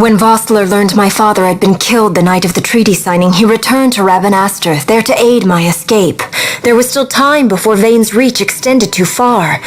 When Vossler learned my father had been killed the night of the treaty signing, he returned to Rabanastre, there to aid my escape. There was still time before Vane's reach extended too far.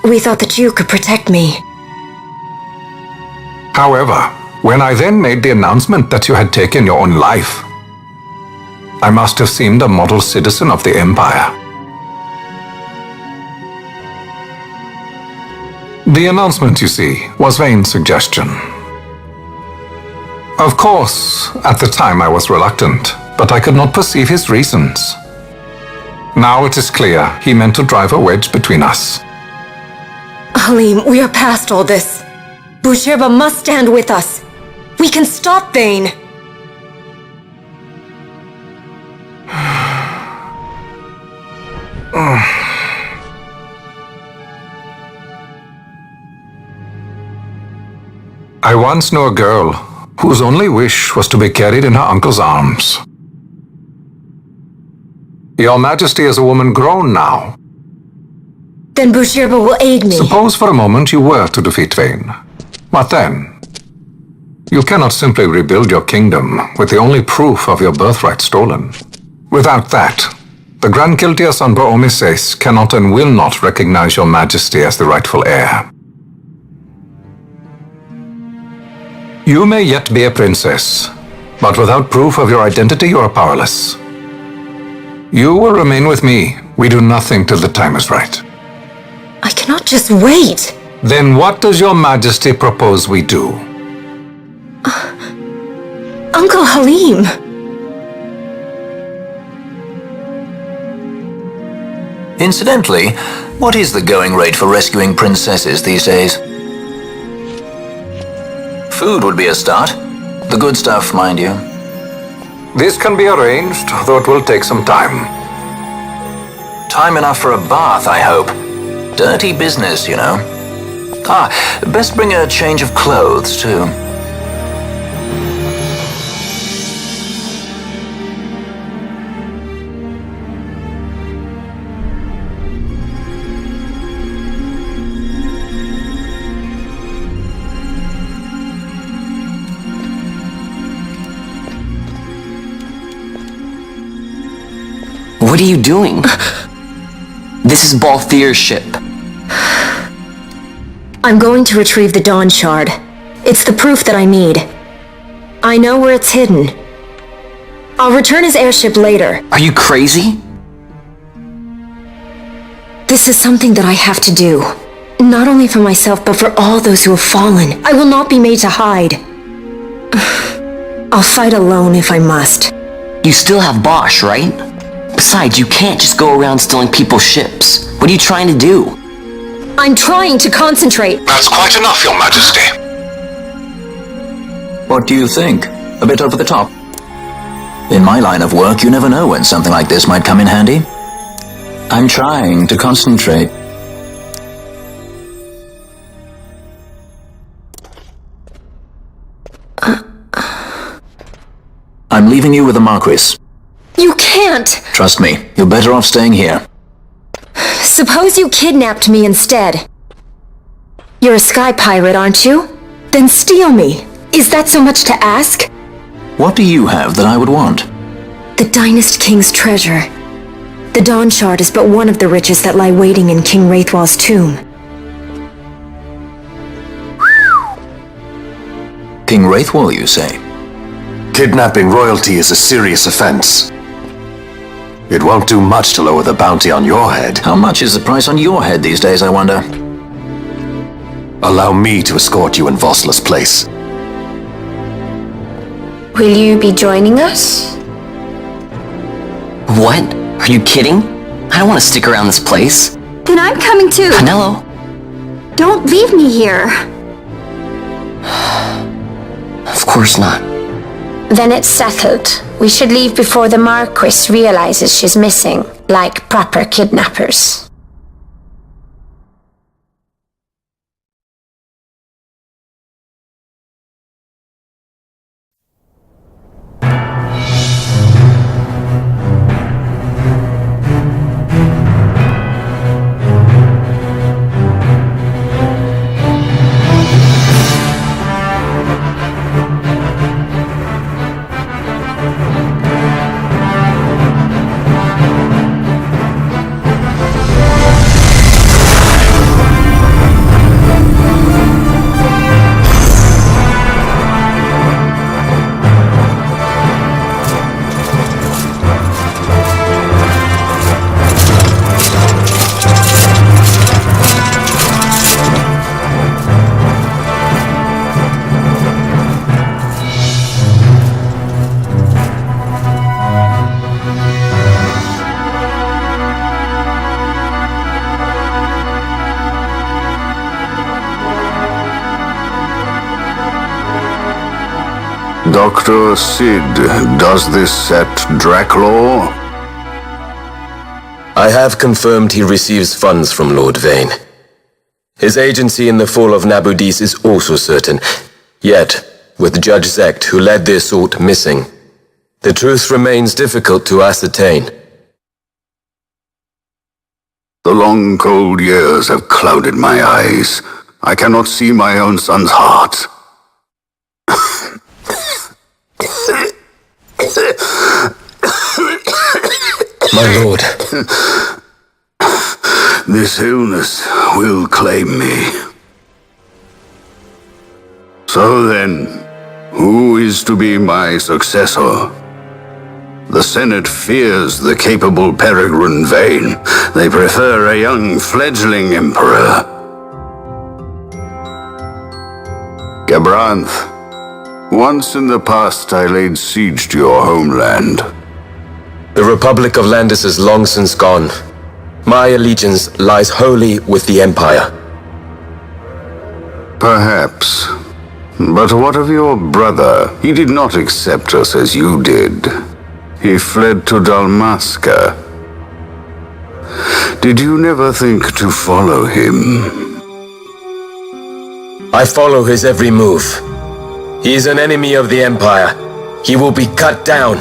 We thought that you could protect me. However, when I then made the announcement that you had taken your own life, I must have seemed a model citizen of the Empire. The announcement, you see, was Vane's suggestion. Of course, at the time I was reluctant, but I could not perceive his reasons. Now it is clear he meant to drive a wedge between us. Halim, we are past all this. Bushirba must stand with us. We can stop Vane. I once knew a girl whose only wish was to be carried in her uncle's arms. Your Majesty is a woman grown now. Then Bushirba will aid me. Suppose for a moment you were to defeat Vane. What then? You cannot simply rebuild your kingdom with the only proof of your birthright stolen. Without that, the Grand Kiltias on Bo-Omises cannot and will not recognize your Majesty as the rightful heir. You may yet be a princess, but without proof of your identity you are powerless. You will remain with me. We do nothing till the time is right. I cannot just wait. Then what does your Majesty propose we do? Uncle Halim. Incidentally, what is the going rate for rescuing princesses these days? Food would be a start. The good stuff, mind you. This can be arranged, though it will take some time. Time enough for a bath, I hope. Dirty business, you know. Best bring a change of clothes, too. What are you doing? This is Balthier's ship. I'm going to retrieve the Dawn Shard. It's the proof that I need. I know where it's hidden. I'll return his airship later. Are you crazy? This is something that I have to do. Not only for myself, but for all those who have fallen. I will not be made to hide. I'll fight alone if I must. You still have Bosch, right? Besides, you can't just go around stealing people's ships. What are you trying to do? I'm trying to concentrate. That's quite enough, Your Majesty. What do you think? A bit over the top? In my line of work, you never know when something like this might come in handy. I'm trying to concentrate. I'm leaving you with the Marquis. You can't! Trust me, you're better off staying here. Suppose you kidnapped me instead. You're a sky pirate, aren't you? Then steal me. Is that so much to ask? What do you have that I would want? The Dynast King's treasure. The Dawn Shard is but one of the riches that lie waiting in King Wraithwall's tomb. King Wraithwall, you say? Kidnapping royalty is a serious offense. It won't do much to lower the bounty on your head. How much is the price on your head these days, I wonder? Allow me to escort you in Vossler's place. Will you be joining us? What? Are you kidding? I don't want to stick around this place. Then I'm coming too. Penelo? Don't leave me here. Of course not. Then it's settled. We should leave before the Marquis realizes she's missing, like proper kidnappers. Dr. Sid, does this set Draclaw? I have confirmed he receives funds from Lord Vane. His agency in the fall of Nabudis is also certain. Yet, with Judge Zekt, who led the assault, missing, the truth remains difficult to ascertain. The long, cold years have clouded my eyes. I cannot see my own son's heart. My lord. This illness will claim me. So then, who is to be my successor? The Senate fears the capable Peregrine Vane. They prefer a young fledgling emperor. Gabranth, once in the past I laid siege to your homeland. The Republic of Landis is long since gone. My allegiance lies wholly with the Empire. Perhaps. But what of your brother? He did not accept us as you did. He fled to Dalmasca. Did you never think to follow him? I follow his every move. He is an enemy of the Empire. He will be cut down.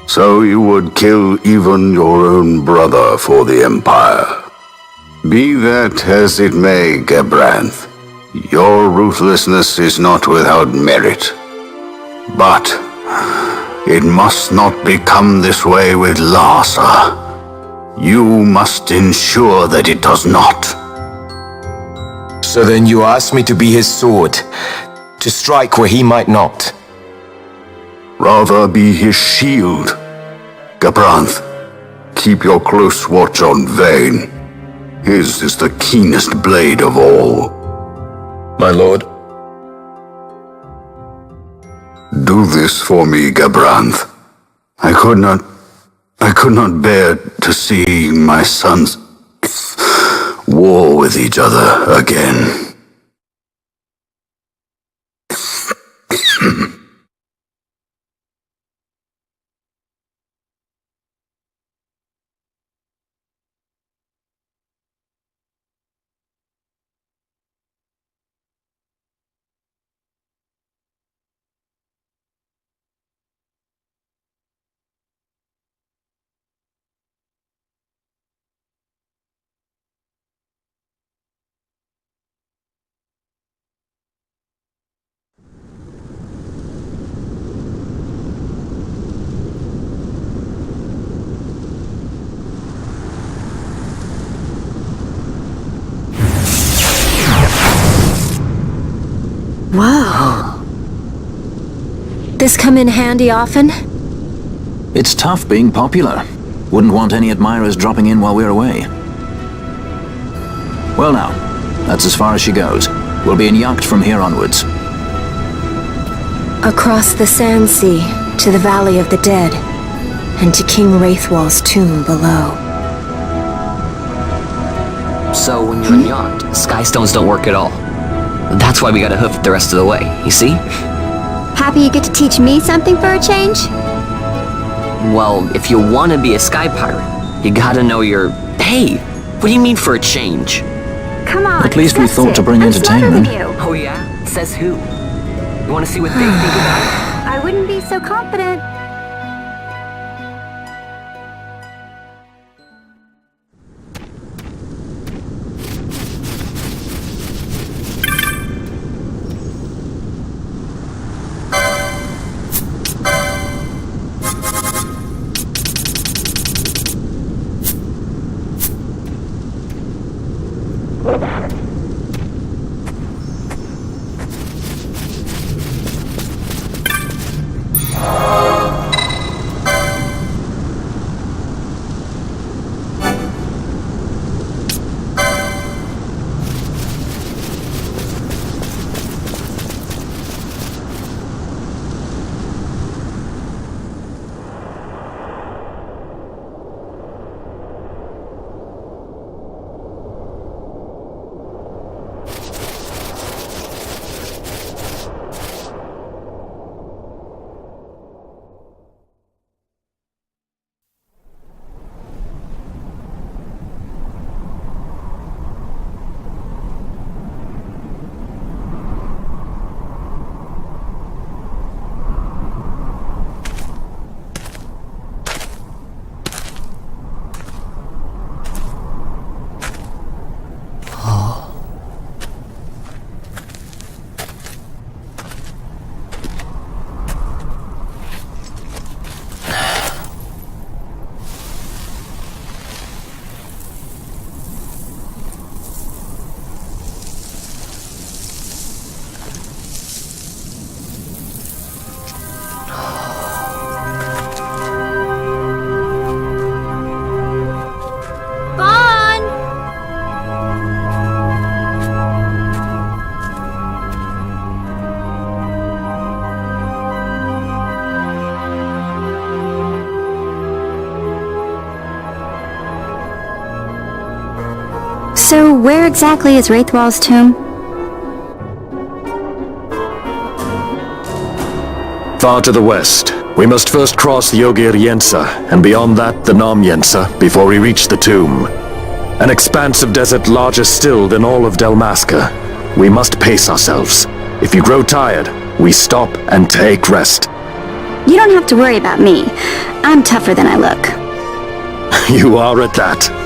So you would kill even your own brother for the Empire. Be that as it may, Gabranth, your ruthlessness is not without merit. But it must not become this way with Larsa. You must ensure that it does not. So then you ask me to be his sword, to strike where he might not. Rather be his shield. Gabranth, keep your close watch on Vane. His is the keenest blade of all. My lord. Do this for me, Gabranth. I could not bear to see my sons war with each other again. Whoa. This come in handy often? It's tough being popular. Wouldn't want any admirers dropping in while we're away. Well now, that's as far as she goes. We'll be in Yacht from here onwards. Across the Sand Sea, to the Valley of the Dead, and to King Wraithwall's tomb below. So when you're in Yacht, Skystones don't work at all. That's why we gotta hoof it the rest of the way, you see? Happy you get to teach me something for a change? Well, if you wanna be a sky pirate, you gotta know your... Hey, what do you mean for a change? Come on, At least we accept thought it. to bring I'm smarter entertainment. than you. Oh yeah? Says who? You wanna see what they think about it? I wouldn't be so confident. where exactly is Wraithwall's tomb? Far to the west. We must first cross the Yogir Yensa, and beyond that the Nam Yensa, before we reach the tomb. An expanse of desert larger still than all of Delmaska. We must pace ourselves. If you grow tired, we stop and take rest. You don't have to worry about me. I'm tougher than I look. You are at that.